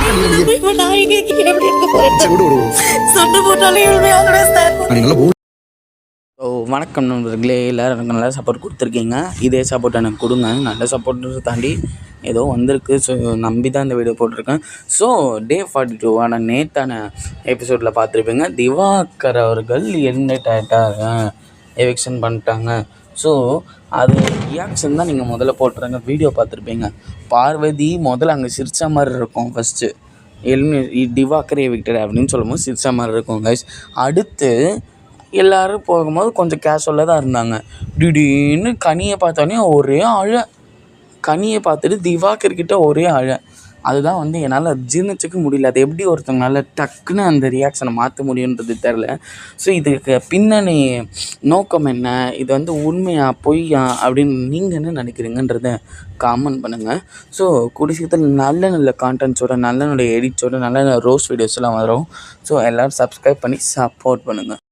இப்போ நான் இங்கே எப்படி இருக்க போறேன்? சண்டை போட்டாலே சார். ஸோ வணக்கம் நண்பர்களே, எல்லோரும் எனக்கு நல்லா சப்போர்ட் கொடுத்துருக்கீங்க. இதே சப்போர்ட் எனக்கு கொடுங்க. நல்ல சப்போர்ட்டை தாண்டி ஏதோ வந்திருக்கு. ஸோ நம்பி தான் இந்த வீடியோ போட்டிருக்கேன். ஸோ டே 42 நேத்தான எபிசோடில் பார்த்துருப்பீங்க. திவாகர் அவர்கள் எலிமினேட் ஆகிட்டாங்க, எவிக்ஷன் பண்ணிட்டாங்க. ஸோ அது ரியாக்ஷன் தான் நீங்கள் முதல்ல போட்டுருங்க. வீடியோ பார்த்துருப்பீங்க. பார்வதி முதல்ல அங்கே சிரிச்ச மாதிரி இருக்கும். ஃபஸ்ட்டு திவாகர் எவிக்டட் அப்படின்னு சொல்லும்போது சிரிச்ச மாதிரி இருக்கும் கைஸ். அடுத்து எல்லோரும் போகும்போது கொஞ்சம் கேஷுவலாக தான் இருந்தாங்க. திடீர்னு கனியை பார்த்தோன்னே ஒரே கனியை பார்த்துட்டு திவாகர்கிட்ட ஒரே அதுதான் என்னால் ஜீர்ணிச்சிக்க முடியல. அது எப்படி ஒருத்தவங்களால டக்குன்னு அந்த ரியாக்ஷனை மாற்ற முடியுன்றது தெரில. ஸோ இதுக்கு பின்னணி நோக்கம் என்ன, இது உண்மையா பொய்யா அப்படின்னு நீங்கள் என்ன நினைக்கிறீங்கன்றத காமெண்ட் பண்ணுங்கள். ஸோ கூடிய நல்ல நல்ல கான்டென்ட்ஸோட, நல்ல நல்ல எடிட்ஸோட, நல்ல நல்ல ரோஸ்ட் வீடியோஸ்லாம் வரும். ஸோ எல்லோரும் சப்ஸ்கிரைப் பண்ணி சப்போர்ட் பண்ணுங்கள்.